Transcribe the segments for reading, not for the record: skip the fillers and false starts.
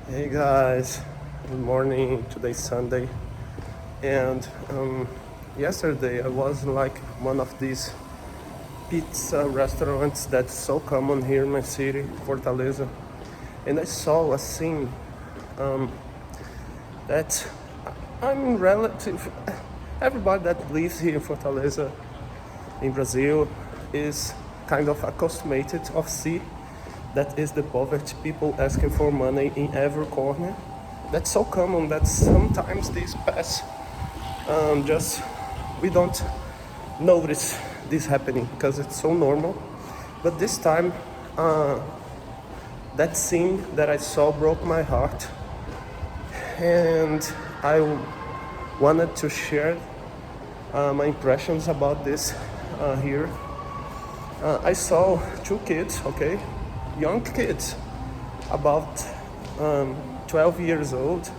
Hey guys, good morning. Today's Sunday, and yesterday I was in like one of these pizza restaurants that's so common here in my city, Fortaleza, and I saw a scene that I'm relative. Everybody that lives here in Fortaleza, in Brazil, is kind of accustomed of see that is the poverty people asking for money in every corner. That's so common that sometimes these pass just we don't notice this happening because it's so normal. But this time, that scene that I saw broke my heart, and I wanted to share my impressions about this here. I saw two kids, okay, young kids, about 12 years old,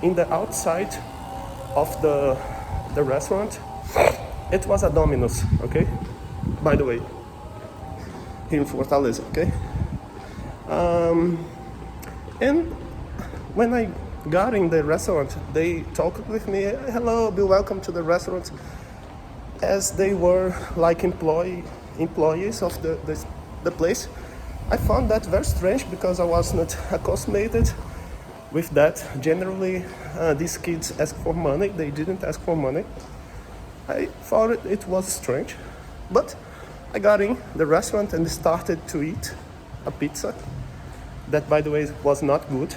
in the outside of the restaurant. It was a Domino's, okay? By the way, here in Fortaleza, okay? And when I got in the restaurant, they talked with me, hello, be welcome to the restaurant, as they were like employees of the place. I found that very strange because I was not accustomed with that. Generally, these kids ask for money. They didn't ask for money. I thought it was strange. But I got in the restaurant and started to eat a pizza. That, by the way, was not good.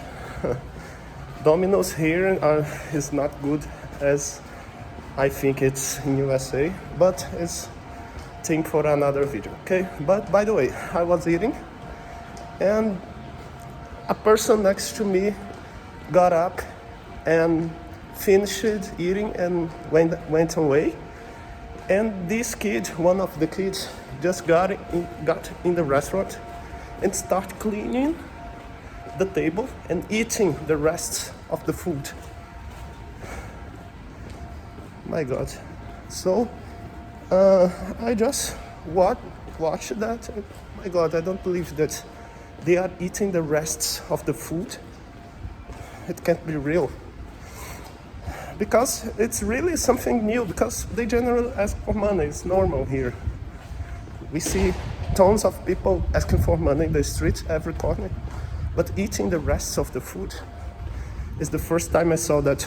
Domino's here is not good as I think it's in USA, but it's thing for another video, okay? But by the way, I was eating and a person next to me got up and finished eating and went away. And this kid, one of the kids, just got in the restaurant and started cleaning the table and eating the rest of the food. My God. So I just watched that. And, my God, I don't believe that they are eating the rests of the food. It can't be real. Because it's really something new, because they generally ask for money. It's normal here. We see tons of people asking for money in the streets, every corner. But eating the rests of the food is the first time I saw that.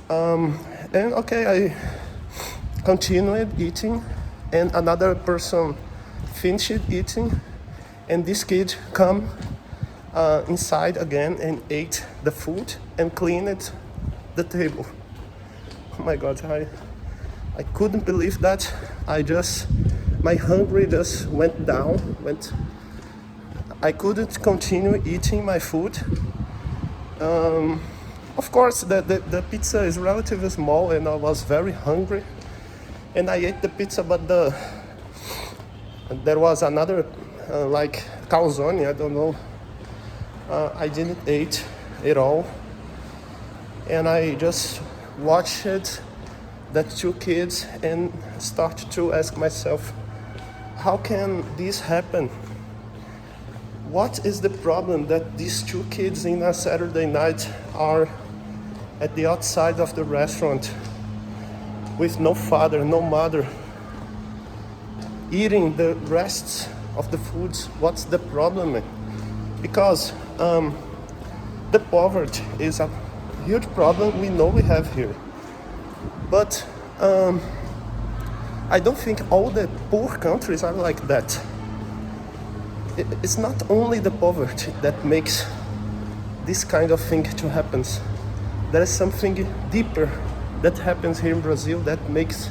And okay, I continued eating, and another person finished eating, and this kid come inside again and ate the food and cleaned the table. Oh my God, I couldn't believe that. My hunger just went down. I couldn't continue eating my food. Of course, the pizza is relatively small, and I was very hungry. And I ate the pizza, but there was another, like calzone, I don't know. I didn't eat at all. And I just watched that two kids and started to ask myself, how can this happen? What is the problem that these two kids in a Saturday night are at the outside of the restaurant with no father, no mother, eating the rests of the foods? What's the problem? Because the poverty is a huge problem we know we have here. But I don't think all the poor countries are like that. It's not only the poverty that makes this kind of thing to happen. There is something deeper that happens here in Brazil that makes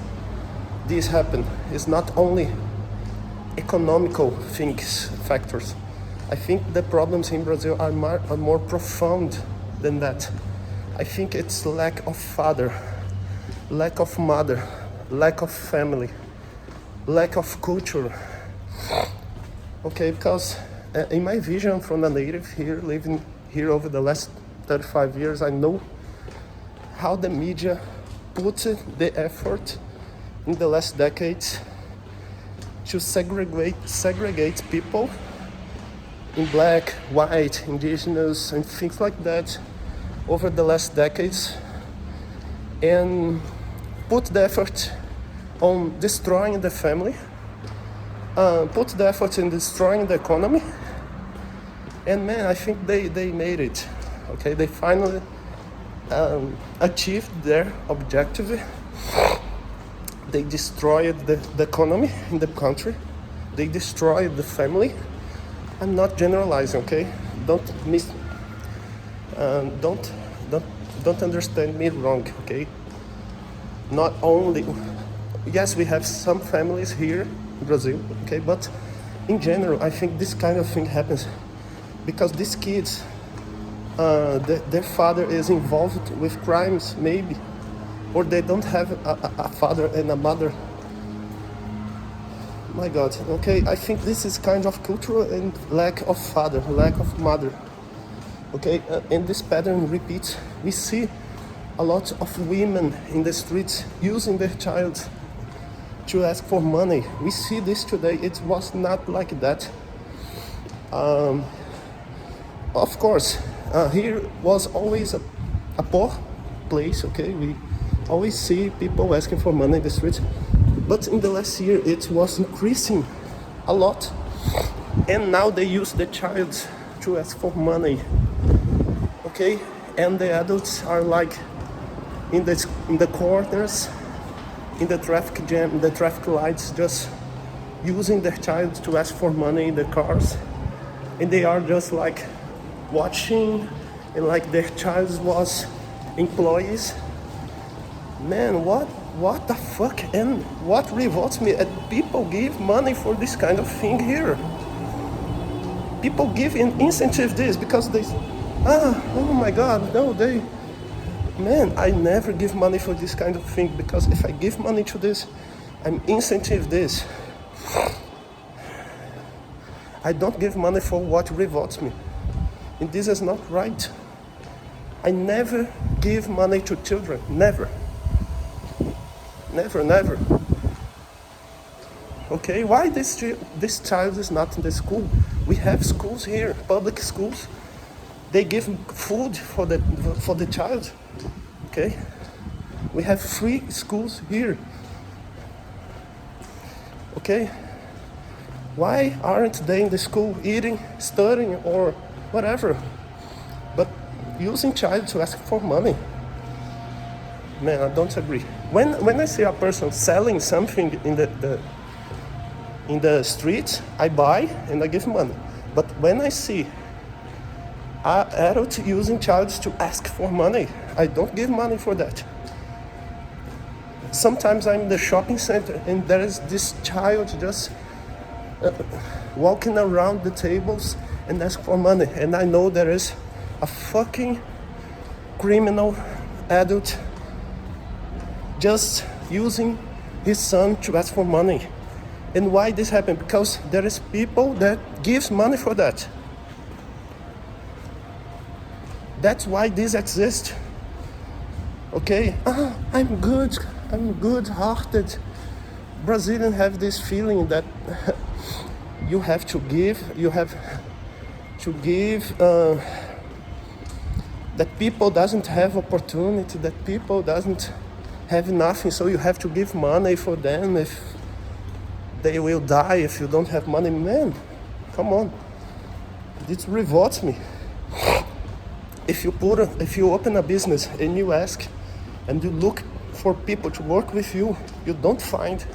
this happen. It's not only economical factors. I think the problems in Brazil are more profound than that. I think it's lack of father, lack of mother, lack of family, lack of culture. Okay, because in my vision from a native here, living here over the last 35 years, I know how the media put the effort in the last decades to segregate people in black, white, indigenous, and things like that over the last decades, and put the effort on destroying the family, put the effort in destroying the economy. And man, I think they made it. Okay, they finally achieved their objective. They destroyed the economy in the country. They destroyed the family. I'm not generalizing, okay? Don't understand me wrong, okay? Not only, yes, we have some families here in Brazil, okay, but in general, I think this kind of thing happens because these kids, their father is involved with crimes, maybe, or they don't have a father and a mother. My God, okay, I think this is kind of cultural and lack of father, lack of mother. Okay, and this pattern repeats. We see a lot of women in the streets using their child to ask for money. We see this today. It was not like that. Of course, here was always a poor place, okay? We always see people asking for money in the streets. But in the last year, it was increasing a lot. And now they use the child to ask for money, okay? And the adults are like in the corners, in the traffic jam, the traffic lights, just using their child to ask for money in the cars. And they are just like watching, and like their child was employees. Man, what the fuck? And what revolts me is people give money for this kind of thing here. People give an incentive this because they, oh my God, no, man, I never give money for this kind of thing because if I give money to this, I'm incentive this. I don't give money for what revolts me. And this is not right. I never give money to children, never. Never. Okay, why this child is not in the school? We have schools here, public schools. They give food for the child. Okay, we have free schools here. Okay, why aren't they in the school eating, studying, or whatever, but using child to ask for money? Man, I don't agree. When I see a person selling something in the street, I buy and I give money. But when I see an adult using child to ask for money, I don't give money for that. Sometimes I'm in the shopping center and there is this child just walking around the tables and ask for money, and I know there is a fucking criminal adult just using his son to ask for money. And why this happened? Because there is people that gives money for that. That's why this exists. Okay, I'm good-hearted. Brazilians have this feeling that you have to give, that people doesn't have opportunity, that people doesn't have nothing, so you have to give money for them if they will die if you don't have money. Man, come on. This revolts me. If you open a business and you ask and you look for people to work with you, you don't find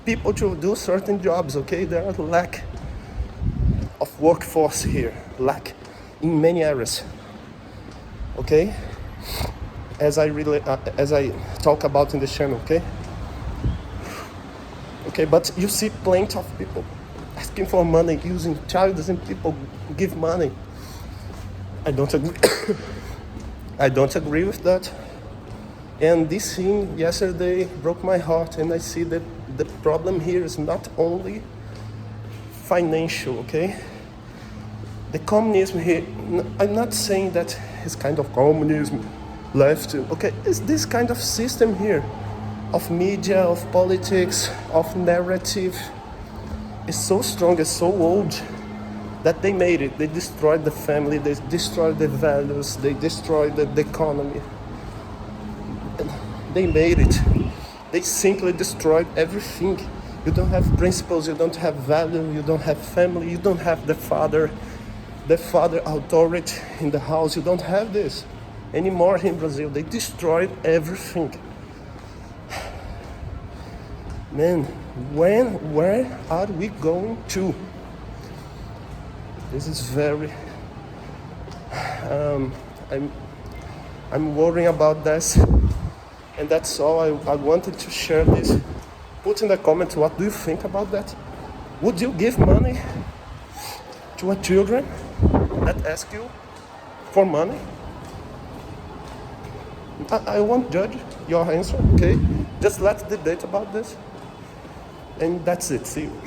people to do certain jobs, okay? There are lack of workforce here, lack in many areas, okay? As I talk about in the channel, okay? Okay, but you see plenty of people asking for money, using childs, and people give money. I don't agree. I don't agree with that. And this thing yesterday broke my heart, and I see that the problem here is not only financial, okay? The communism here, I'm not saying that it's kind of communism, left, okay? It's this kind of system here of media, of politics, of narrative, is so strong, is so old, that they made it. They destroyed the family, they destroyed the values, they destroyed the economy. And they made it. They simply destroyed everything. You don't have principles, you don't have value, you don't have family, you don't have the father authority in the house. You don't have this anymore in Brazil. They destroyed everything. Man, where are we going to? This is very, I'm worrying about this, and that's all. I wanted to share this. Put in the comments, what do you think about that? Would you give money to a children that ask you for money? I won't judge your answer, okay? Just let's debate about this. And that's it. See you.